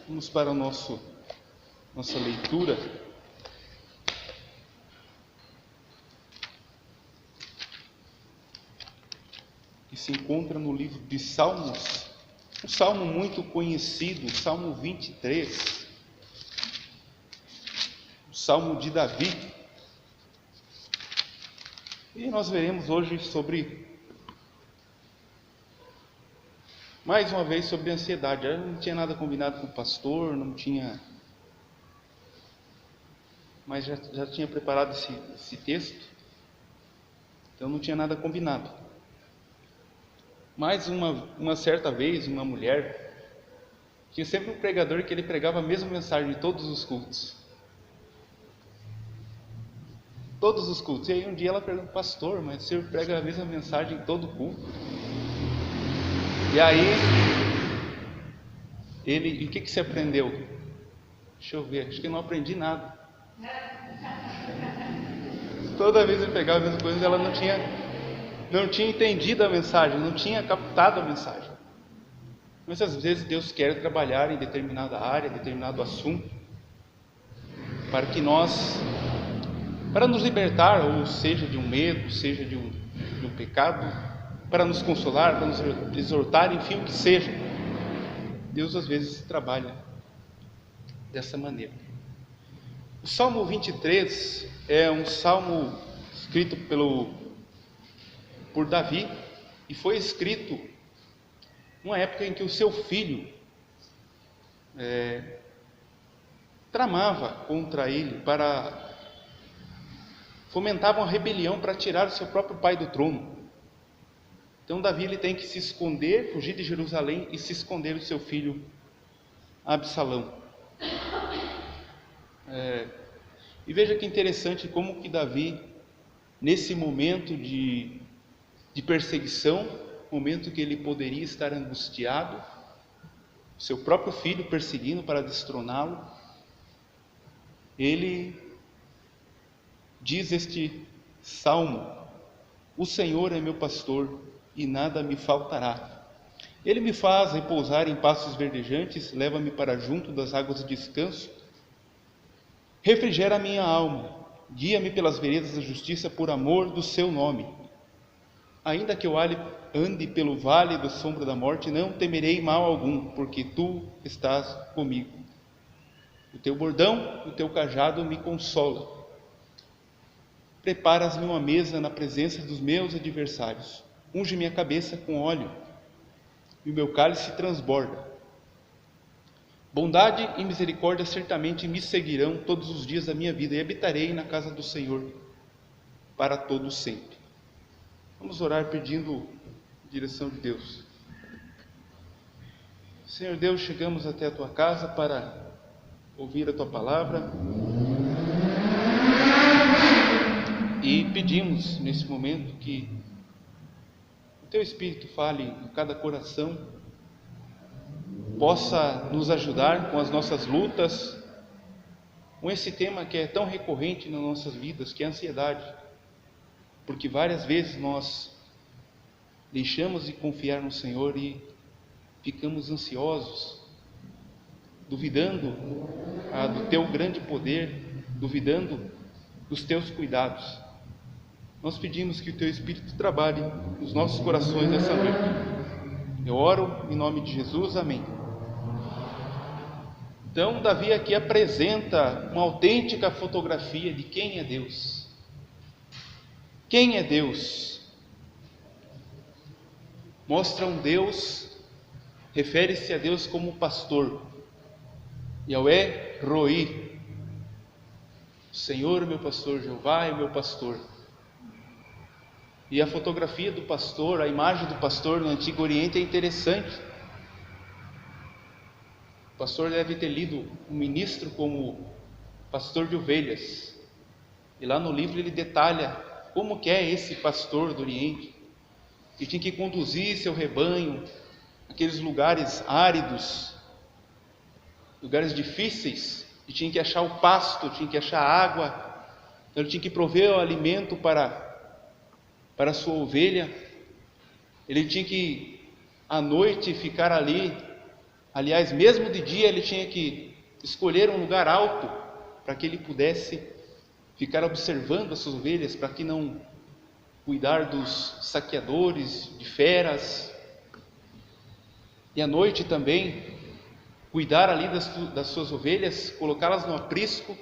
Vamos para nossa leitura. Que se encontra no livro de Salmos, um salmo muito conhecido, o Salmo 23, o Salmo de Davi. E nós veremos hoje mais uma vez sobre ansiedade. Eu não tinha nada combinado com o pastor, mas já tinha preparado esse texto, então não tinha nada combinado. Mas uma certa vez, uma mulher, tinha sempre um pregador que ele pregava a mesma mensagem em todos os cultos. Todos os cultos. E aí um dia ela perguntou: pastor, mas o senhor prega a mesma mensagem em todo culto? E aí, e o que você aprendeu? Deixa eu ver, acho que não aprendi nada. Toda vez ele pegava a mesma coisa, ela não tinha entendido a mensagem, não tinha captado a mensagem. Mas às vezes Deus quer trabalhar em determinada área, determinado assunto, para nos libertar, ou seja de um medo, seja de um pecado, para nos consolar, para nos exortar, enfim, o que seja. Deus às vezes trabalha dessa maneira. O Salmo 23 é um salmo escrito por Davi, e foi escrito numa época em que o seu filho tramava contra ele, fomentava uma rebelião para tirar o seu próprio pai do trono. Então Davi ele tem que se esconder, fugir de Jerusalém e se esconder do seu filho Absalão. E veja que interessante como que Davi, nesse momento de perseguição, momento que ele poderia estar angustiado, seu próprio filho perseguindo para destroná-lo, ele diz este salmo: o Senhor é meu pastor e nada me faltará. Ele me faz repousar em pastos verdejantes, leva-me para junto das águas de descanso, refrigera a minha alma, guia-me pelas veredas da justiça por amor do seu nome. Ainda que eu ande pelo vale da sombra da morte, não temerei mal algum, porque tu estás comigo. O teu bordão, o teu cajado me consola. Preparas-me uma mesa na presença dos meus adversários. Unge minha cabeça com óleo, e o meu cálice transborda. Bondade e misericórdia certamente me seguirão todos os dias da minha vida, e habitarei na casa do Senhor para todo sempre. Vamos orar pedindo a direção de Deus. Senhor Deus, chegamos até a tua casa para ouvir a tua palavra e pedimos nesse momento que o teu Espírito fale em cada coração, possa nos ajudar com as nossas lutas, com esse tema que é tão recorrente nas nossas vidas, que é a ansiedade, porque várias vezes nós deixamos de confiar no Senhor e ficamos ansiosos, duvidando do teu grande poder, duvidando dos teus cuidados. Nós pedimos que o teu Espírito trabalhe nos nossos corações nessa noite. Eu oro em nome de Jesus, amém. Então Davi aqui apresenta uma autêntica fotografia de quem é Deus. Quem é Deus? Mostra um Deus, refere-se a Deus como pastor. Yahweh Roi, o Senhor meu pastor, Jeová é meu pastor. E a fotografia do pastor, a imagem do pastor no Antigo Oriente é interessante. O pastor deve ter lido um ministro como pastor de ovelhas. E lá no livro ele detalha como que é esse pastor do Oriente, que tinha que conduzir seu rebanho aqueles lugares áridos, lugares difíceis, e tinha que achar o pasto, tinha que achar água. Então ele tinha que prover o alimento para a sua ovelha. Ele tinha que à noite ficar ali Aliás, mesmo de dia ele tinha que escolher um lugar alto para que ele pudesse ficar observando as suas ovelhas, para que não cuidar dos saqueadores, de feras. E à noite também cuidar ali das suas ovelhas, colocá-las no aprisco.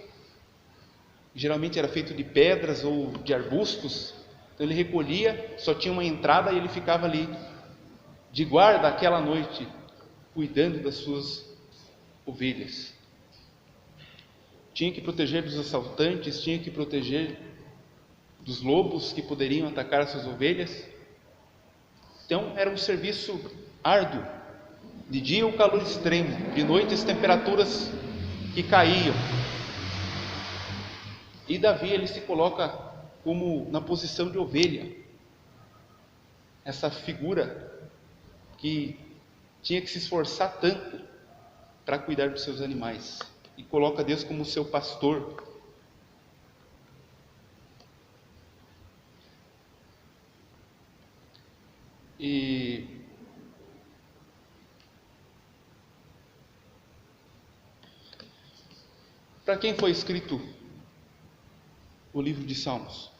Geralmente era feito de pedras ou de arbustos. Então ele recolhia, só tinha uma entrada e ele ficava ali de guarda aquela noite, cuidando das suas ovelhas. Tinha que proteger dos assaltantes, tinha que proteger dos lobos que poderiam atacar as suas ovelhas. Então era um serviço árduo. De dia o calor extremo, de noite as temperaturas que caíam. E Davi, ele se coloca como na posição de ovelha, essa figura que tinha que se esforçar tanto para cuidar dos seus animais, e coloca Deus como seu pastor. E para quem foi escrito o livro de Salmos?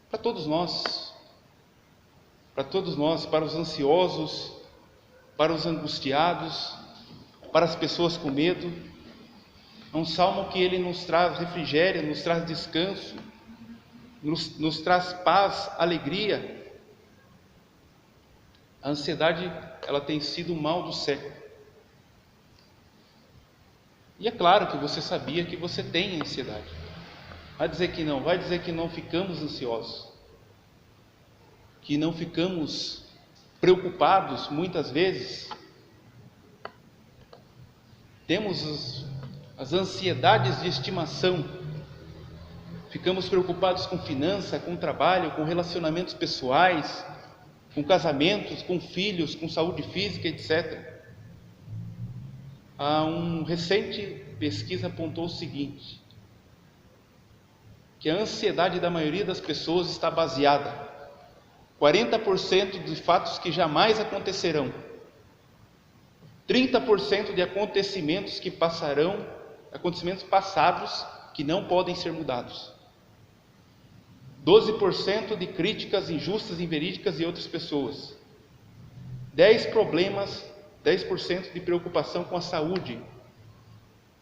Para todos nós, para os ansiosos, para os angustiados, para as pessoas com medo. É um salmo que ele nos traz refrigério, nos traz descanso, nos traz paz, alegria. A ansiedade, ela tem sido o mal do século. E é claro que você sabia que você tem ansiedade. Vai dizer que não ficamos ansiosos, que não ficamos preocupados muitas vezes. Temos as ansiedades de estimação. Ficamos preocupados com finança, com trabalho, com relacionamentos pessoais, com casamentos, com filhos, com saúde física, etc. Uma recente pesquisa apontou o seguinte: que a ansiedade da maioria das pessoas está baseada 40% de fatos que jamais acontecerão, 30% de acontecimentos que passarão, acontecimentos passados que não podem ser mudados, 12% de críticas injustas, inverídicas de outras pessoas, 10% de preocupação com a saúde,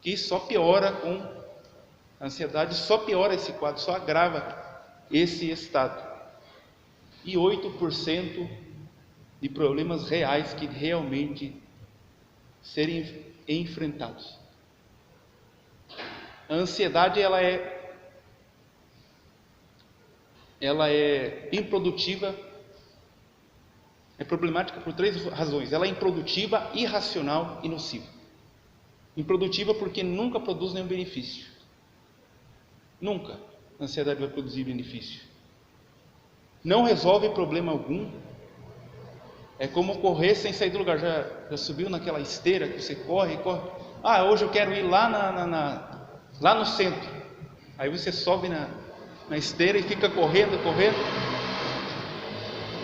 que só piora com a ansiedade, só piora esse quadro, só agrava esse estado, e 8% de problemas reais que realmente serem enfrentados. A ansiedade, ela é improdutiva, é problemática por 3 razões. Ela é improdutiva, irracional e nociva. Improdutiva porque nunca produz nenhum benefício. Nunca a ansiedade vai produzir benefício. Não resolve problema algum. É como correr sem sair do lugar. Já subiu naquela esteira que você corre. Hoje eu quero ir lá lá no centro. Aí você sobe na esteira e fica correndo.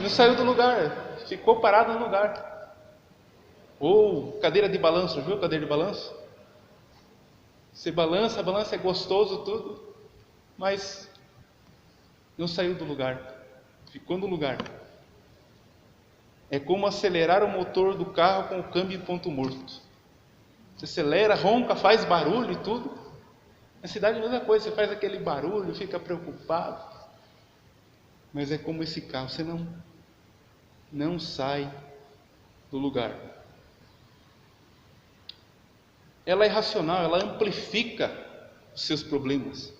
Não saiu do lugar, ficou parado no lugar. Ou cadeira de balanço, viu cadeira de balanço? Você balança, é gostoso tudo, mas não saiu do lugar, ficou no lugar. É como acelerar o motor do carro com o câmbio em ponto morto. Você acelera, ronca, faz barulho e tudo. Na cidade é a mesma coisa, você faz aquele barulho, fica preocupado. Mas é como esse carro, você não sai do lugar. Ela é irracional, ela amplifica os seus problemas,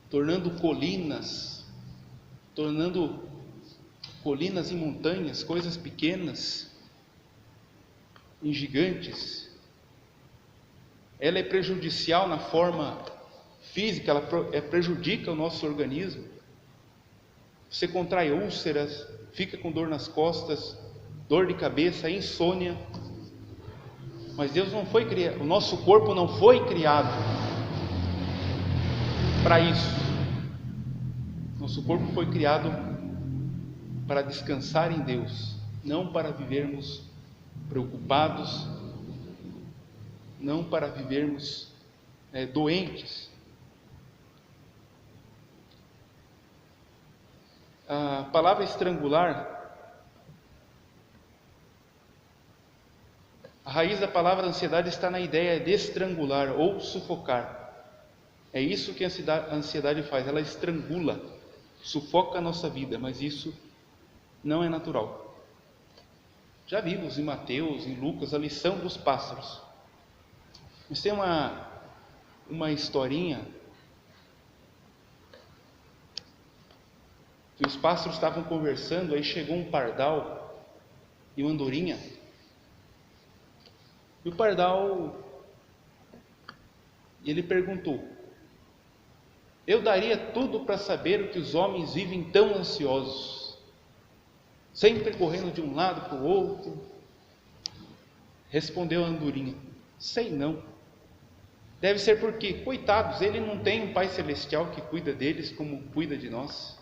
tornando colinas em montanhas, coisas pequenas em gigantes. Ela é prejudicial na forma física, ela prejudica o nosso organismo. Você contrai úlceras, fica com dor nas costas, dor de cabeça, insônia. Mas Deus não foi criado, o nosso corpo não foi criado para isso. Nosso corpo foi criado para descansar em Deus, não para vivermos preocupados, não para vivermos doentes. A palavra estrangular, a raiz da palavra ansiedade está na ideia de estrangular ou sufocar. É isso que a ansiedade faz, ela estrangula, sufoca a nossa vida, mas isso não é natural. Já vimos em Mateus, em Lucas, a lição dos pássaros. Mas tem uma historinha que os pássaros estavam conversando, aí chegou um pardal e uma andorinha. E o pardal, ele perguntou: eu daria tudo para saber o que os homens vivem tão ansiosos, sempre correndo de um lado para o outro. Respondeu a andorinha: sei não. Deve ser porque, coitados, ele não tem um Pai Celestial que cuida deles como cuida de nós.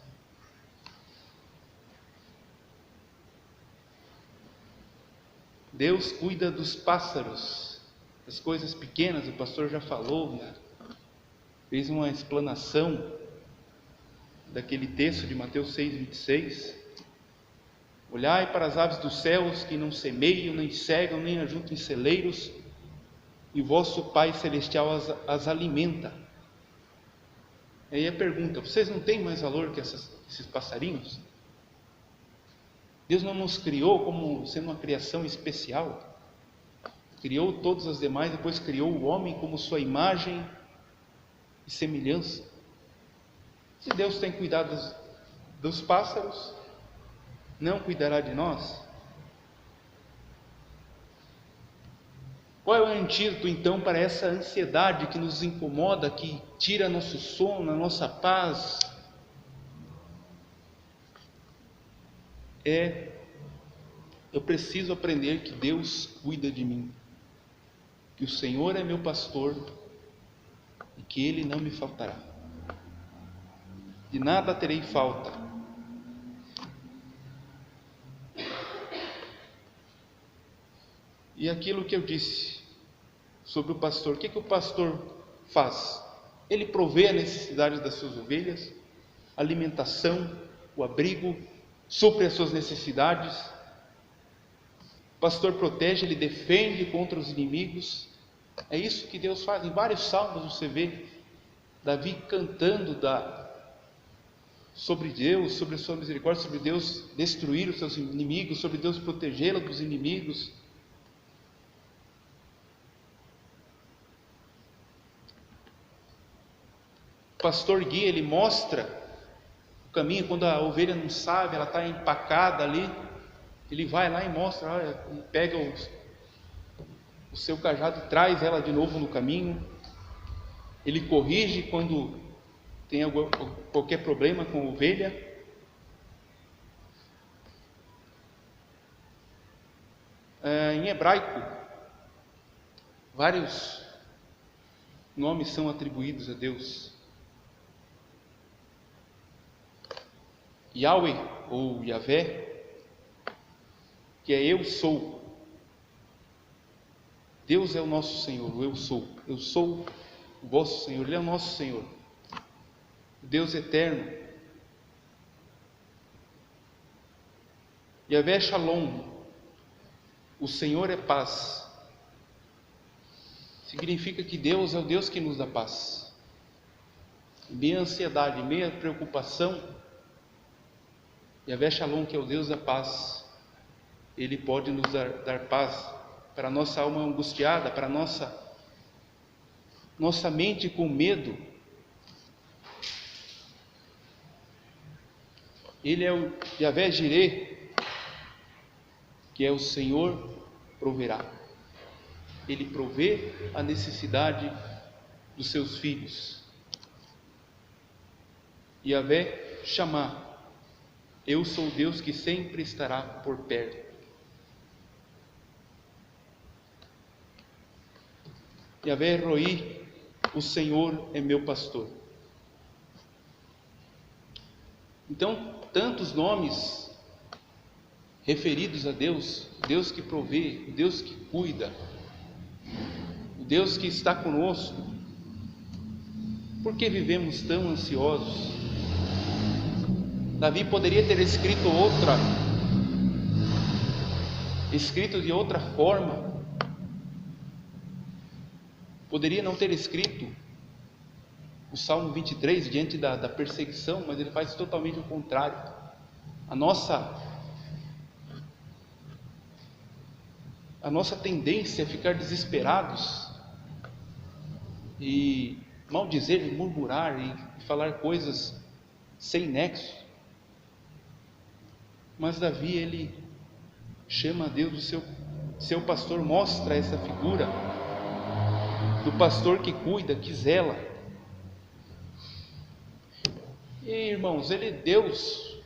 Deus cuida dos pássaros, das coisas pequenas. O pastor já falou, né? Fez uma explanação daquele texto de Mateus 6,26. Olhai para as aves dos céus, que não semeiam, nem cegam, nem ajuntam em celeiros, e vosso Pai Celestial as alimenta. Aí a pergunta: vocês não têm mais valor que esses passarinhos? Deus não nos criou como sendo uma criação especial? Criou todas as demais, depois criou o homem como sua imagem e semelhança. Se Deus tem cuidado dos pássaros, não cuidará de nós? Qual é o antídoto então para essa ansiedade que nos incomoda, que tira nosso sono, a nossa paz? Eu preciso aprender que Deus cuida de mim, que o Senhor é meu pastor e que Ele não me faltará. De nada terei falta. E aquilo que eu disse sobre o pastor, o que o pastor faz? Ele provê a necessidade das suas ovelhas, a alimentação, o abrigo, supre as suas necessidades. O pastor protege, ele defende contra os inimigos. É isso que Deus faz. Em vários salmos você vê Davi cantando sobre Deus, sobre a sua misericórdia, sobre Deus destruir os seus inimigos, sobre Deus protegê-lo dos inimigos. O pastor guia, ele mostra o caminho. Quando a ovelha não sabe, ela está empacada ali, ele vai lá e mostra, olha, e pega o seu cajado e traz ela de novo no caminho. Ele corrige quando tem qualquer problema com a ovelha. Em hebraico, vários nomes são atribuídos a Deus. Yahweh ou Yahvé, que é eu sou. Deus é o nosso Senhor, o eu sou. Eu sou o vosso Senhor, Ele é o nosso Senhor, Deus eterno. Yahvé Shalom, o Senhor é paz. Significa que Deus é o Deus que nos dá paz. Em meia ansiedade, em meia preocupação, Yahvé Shalom, que é o Deus da paz, Ele pode nos dar paz para a nossa alma angustiada, para a nossa mente com medo. Ele é o Yahvé Jireh, que é o Senhor proverá. Ele provê a necessidade dos seus filhos. Yahvé Shammah, eu sou o Deus que sempre estará por perto. Yahvé Roi, o Senhor é meu pastor. Então, tantos nomes referidos a Deus: o Deus que provê, o Deus que cuida, o Deus que está conosco. Por que vivemos tão ansiosos? Davi poderia ter escrito de outra forma. Poderia não ter escrito o Salmo 23 diante da perseguição, mas ele faz totalmente o contrário. A nossa tendência é ficar desesperados e maldizer, e murmurar e falar coisas sem nexo. Mas Davi, ele chama a Deus de seu pastor, mostra essa figura do pastor que cuida, que zela. E irmãos, Deus,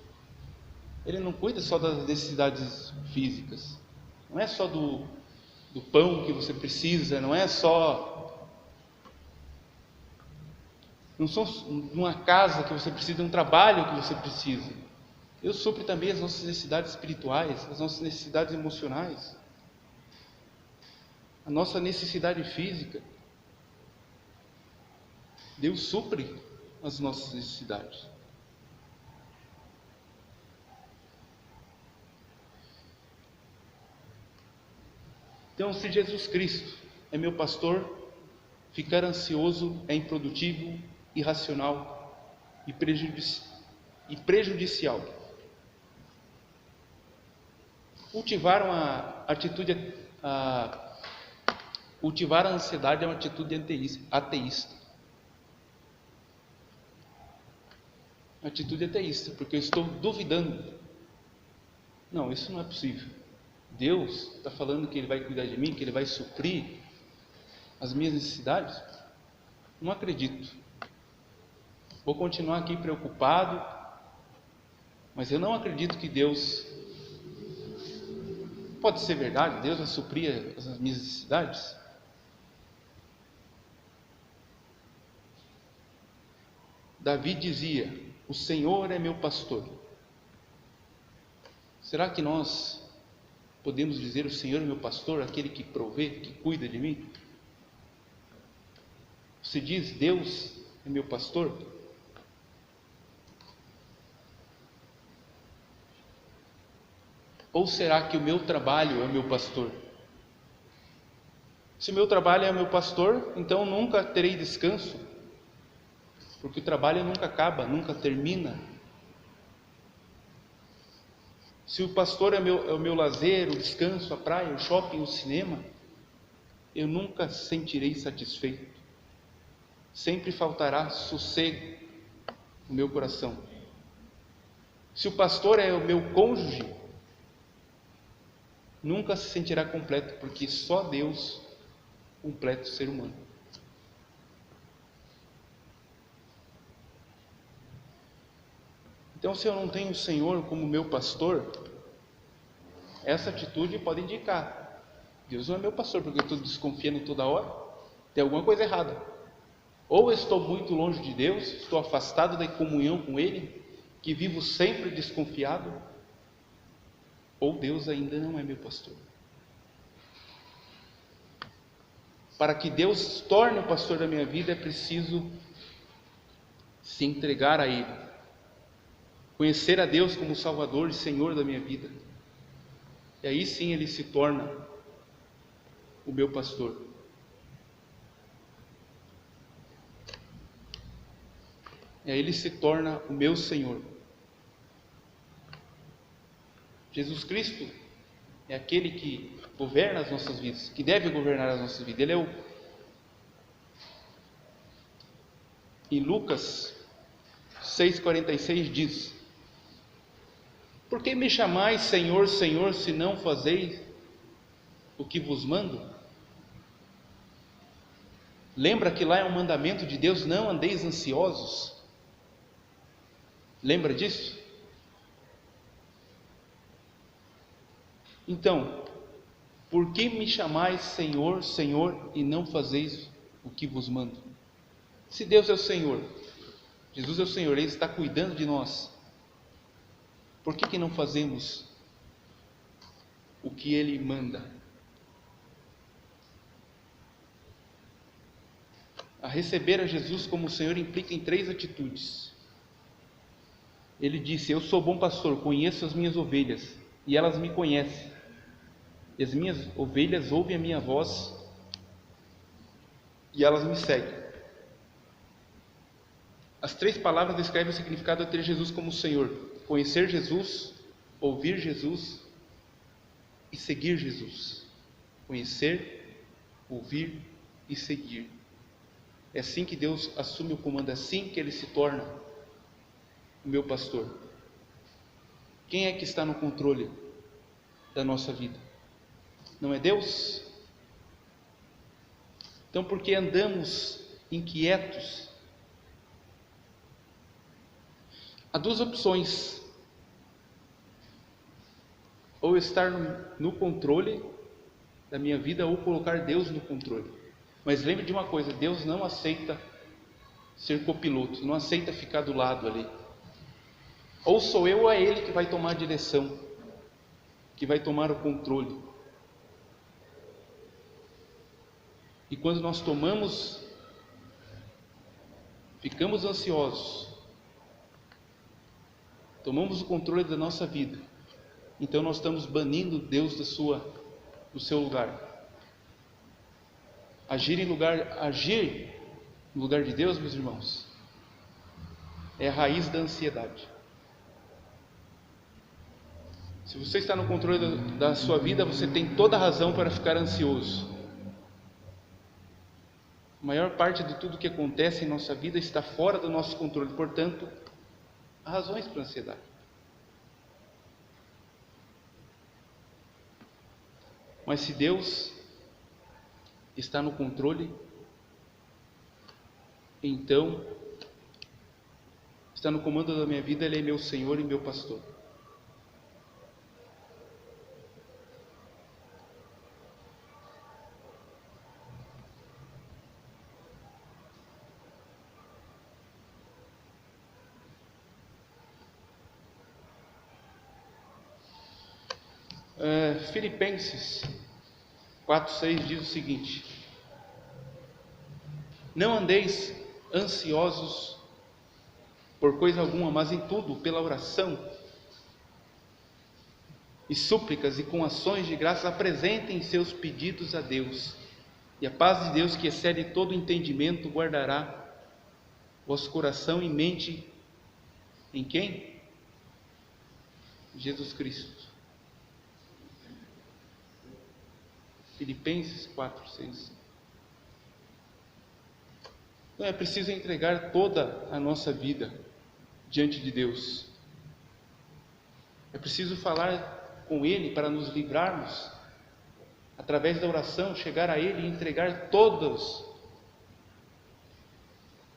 ele não cuida só das necessidades físicas, não é só do pão que você precisa, não só numa casa que você precisa, de um trabalho que você precisa. Deus supre também as nossas necessidades espirituais, as nossas necessidades emocionais, a nossa necessidade física. Deus supre as nossas necessidades. Então, se Jesus Cristo é meu pastor, ficar ansioso é improdutivo, irracional e prejudicial. Cultivar a ansiedade é uma atitude ateísta. Uma atitude ateísta, porque eu estou duvidando. Não, isso não é possível. Deus está falando que Ele vai cuidar de mim, que Ele vai suprir as minhas necessidades? Não acredito. Vou continuar aqui preocupado, mas eu não acredito que Deus... Pode ser verdade, Deus vai suprir as minhas necessidades? Davi dizia: o Senhor é meu pastor. Será que nós podemos dizer: o Senhor é meu pastor, aquele que provê, que cuida de mim? Você diz: Deus é meu pastor? Ou será que o meu trabalho é meu pastor? Se o meu trabalho é meu pastor, então nunca terei descanso, porque o trabalho nunca acaba, nunca termina. Se o pastor é o meu lazer, o descanso, a praia, o shopping, o cinema, eu nunca sentirei satisfeito. Sempre faltará sossego no meu coração. Se o pastor é o meu cônjuge, nunca se sentirá completo, porque só Deus completa o ser humano. Então, se eu não tenho o Senhor como meu pastor, essa atitude pode indicar: Deus não é meu pastor, porque eu estou desconfiando toda hora, tem alguma coisa errada. Ou eu estou muito longe de Deus, estou afastado da comunhão com Ele, que vivo sempre desconfiado, ou Deus ainda não é meu pastor. Para que Deus se torne o pastor da minha vida, é preciso se entregar a Ele, conhecer a Deus como Salvador e Senhor da minha vida, e aí sim Ele se torna o meu pastor. E aí Ele se torna o meu Senhor. Jesus Cristo é aquele que governa as nossas vidas, que deve governar as nossas vidas. Ele é Em Lucas 6,46 diz: por que me chamais Senhor, Senhor, se não fazeis o que vos mando? Lembra que lá é um mandamento de Deus: não andeis ansiosos. Lembra disso? Então, por que me chamais Senhor, Senhor, e não fazeis o que vos mando? Se Deus é o Senhor, Jesus é o Senhor, Ele está cuidando de nós, por que não fazemos o que Ele manda? a receber a Jesus como Senhor implica em 3 atitudes. Ele disse: eu sou bom pastor, conheço as minhas ovelhas, e elas me conhecem. E as minhas ovelhas ouvem a minha voz, e elas me seguem. As 3 palavras descrevem o significado de ter Jesus como Senhor: conhecer Jesus, ouvir Jesus e seguir Jesus. Conhecer, ouvir e seguir. É assim que Deus assume o comando, é assim que Ele se torna o meu pastor. Quem é que está no controle da nossa vida? Não é Deus? Então, por que andamos inquietos? Há 2 opções: ou estar no controle da minha vida, ou colocar Deus no controle. Mas lembre de uma coisa: Deus não aceita ser copiloto, não aceita ficar do lado ali. Ou sou eu ou é Ele que vai tomar a direção, que vai tomar o controle. E quando nós ficamos ansiosos, tomamos o controle da nossa vida, então nós estamos banindo Deus do seu lugar. Agir no lugar de Deus, meus irmãos, é a raiz da ansiedade. Se você está no controle da sua vida, você tem toda a razão para ficar ansioso. A maior parte de tudo que acontece em nossa vida está fora do nosso controle, portanto, há razões para a ansiedade. Mas se Deus está no controle, então está no comando da minha vida, Ele é meu Senhor e meu pastor. Filipenses 4,6 diz o seguinte: não andeis ansiosos por coisa alguma, mas em tudo, pela oração e súplicas e com ações de graça, apresentem seus pedidos a Deus, e a paz de Deus, que excede todo entendimento, guardará vosso coração e mente em quem? Jesus Cristo. Filipenses 4,6. Então é preciso entregar toda a nossa vida diante de Deus. É preciso falar com Ele para nos livrarmos, através da oração, chegar a Ele e entregar todos.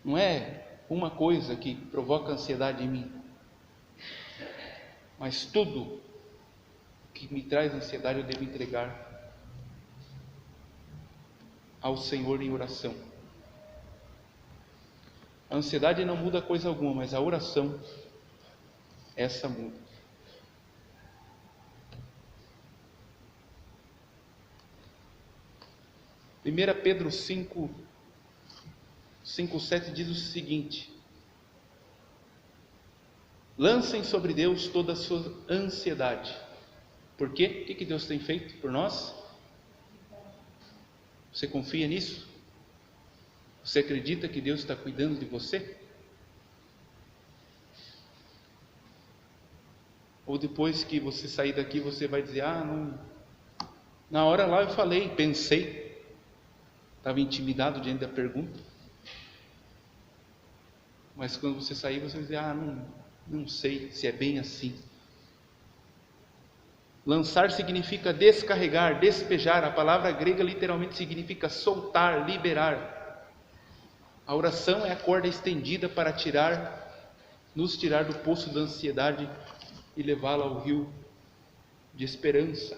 Não é uma coisa que provoca ansiedade em mim, mas tudo que me traz ansiedade eu devo entregar ao Senhor em oração. A ansiedade não muda coisa alguma, mas a oração, essa muda. Primeira Pedro 5:7 diz o seguinte: lancem sobre Deus toda a sua ansiedade. Por quê? O que Deus tem feito por nós? Você confia nisso? Você acredita que Deus está cuidando de você? Ou depois que você sair daqui, você vai dizer: não, na hora lá eu falei, pensei, estava intimidado diante da pergunta. Mas quando você sair, você vai dizer: não sei se é bem assim. Lançar significa descarregar, despejar. A palavra grega literalmente significa soltar, liberar. A oração é a corda estendida para nos tirar do poço da ansiedade e levá-la ao rio de esperança.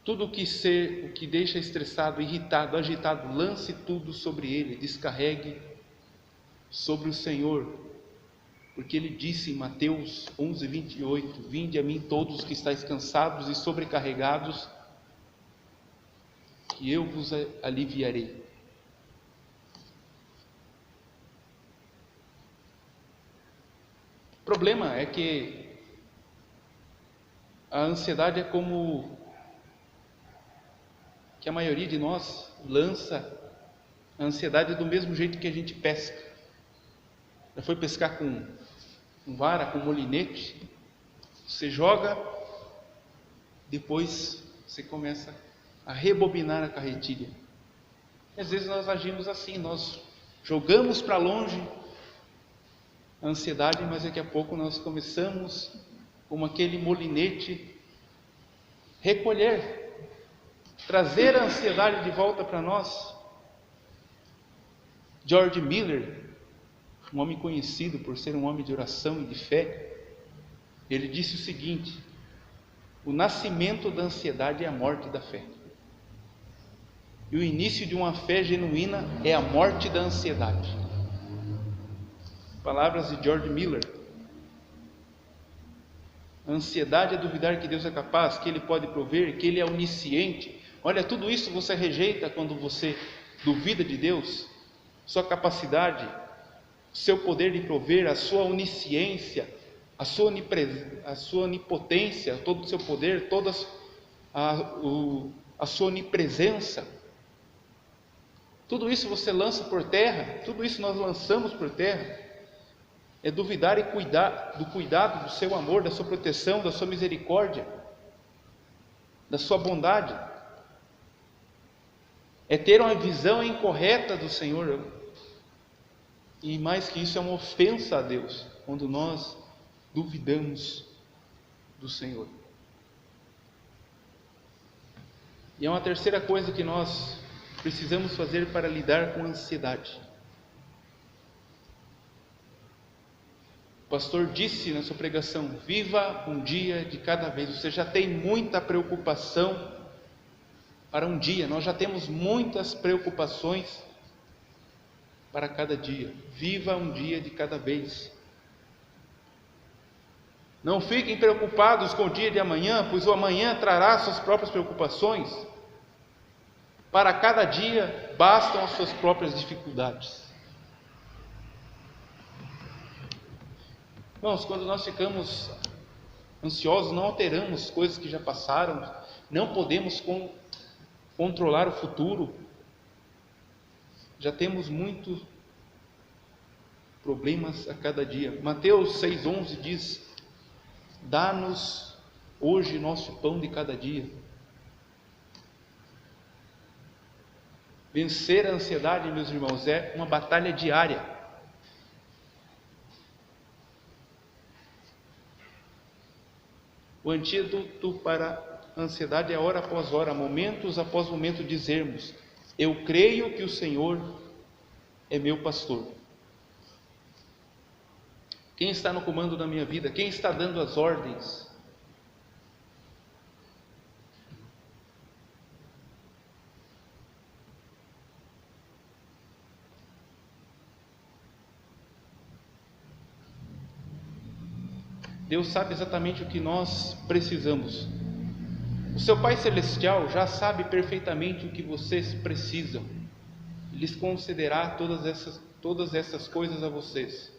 Tudo o que deixa estressado, irritado, agitado, lance tudo sobre Ele, descarregue sobre o Senhor. Porque Ele disse em Mateus 11:28: vinde a mim todos que estáis cansados e sobrecarregados, que eu vos aliviarei. O problema é que a ansiedade é como que a maioria de nós lança a ansiedade do mesmo jeito que a gente pesca. Já foi pescar com vara, com molinete? Você joga, depois você começa a rebobinar a carretilha. E às vezes nós agimos assim, nós jogamos para longe a ansiedade, mas daqui a pouco nós começamos, como aquele molinete, recolher, trazer a ansiedade de volta para nós. George Miller, um homem conhecido por ser um homem de oração e de fé, ele disse o seguinte: o nascimento da ansiedade é a morte da fé, e o início de uma fé genuína é a morte da ansiedade. Palavras de George Miller. A ansiedade é duvidar que Deus é capaz, que Ele pode prover, que Ele é onisciente. Olha, tudo isso você rejeita quando você duvida de Deus, sua capacidade, seu poder de prover, a sua onisciência, a sua onipotência, todo o seu poder, toda a sua onipresença. Tudo isso você lança por terra, tudo isso nós lançamos por terra. É duvidar e do cuidado, do seu amor, da sua proteção, da sua misericórdia, da sua bondade. É ter uma visão incorreta do Senhor. E mais que isso, é uma ofensa a Deus, quando nós duvidamos do Senhor. E é uma terceira coisa que nós precisamos fazer para lidar com a ansiedade. O pastor disse na sua pregação: viva um dia de cada vez. Você já tem muita preocupação para um dia, nós já temos muitas preocupações para cada dia. Viva um dia de cada vez. Não fiquem preocupados com o dia de amanhã, pois o amanhã trará suas próprias preocupações. Para cada dia bastam as suas próprias dificuldades. Irmãos, quando nós ficamos ansiosos, não alteramos coisas que já passaram, não podemos controlar o futuro, já temos muitos problemas a cada dia. Mateus 6,11 diz: dá-nos hoje nosso pão de cada dia. Vencer a ansiedade, meus irmãos, é uma batalha diária. O antídoto para a ansiedade é hora após hora, momentos após momento, dizermos: eu creio que o Senhor é meu pastor. Quem está no comando da minha vida? Quem está dando as ordens? Deus sabe exatamente o que nós precisamos. O seu Pai Celestial já sabe perfeitamente o que vocês precisam. Ele lhes concederá todas essas coisas a vocês.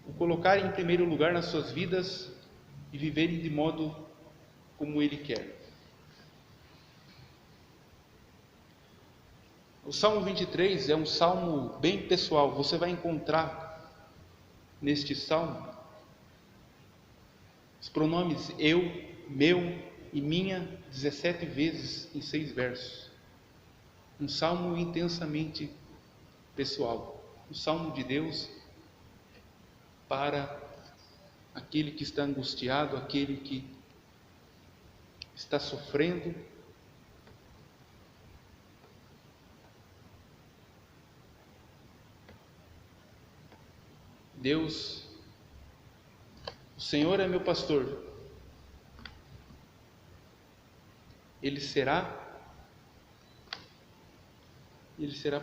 O colocarem em primeiro lugar nas suas vidas e viverem de modo como Ele quer. O Salmo 23 é um salmo bem pessoal. Você vai encontrar neste salmo os pronomes eu, meu e minha 17 vezes em 6 versos. Um salmo intensamente pessoal, um salmo de Deus para aquele que está angustiado, aquele que está sofrendo. Deus, o Senhor é meu pastor, Ele será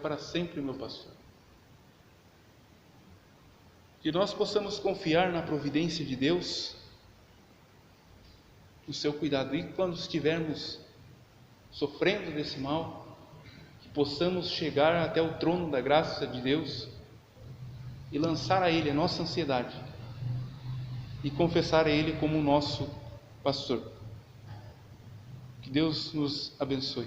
para sempre meu pastor. Que nós possamos confiar na providência de Deus, no seu cuidado. E quando estivermos sofrendo desse mal, que possamos chegar até o trono da graça de Deus e lançar a Ele a nossa ansiedade e confessar a Ele como o nosso pastor. Que Deus nos abençoe.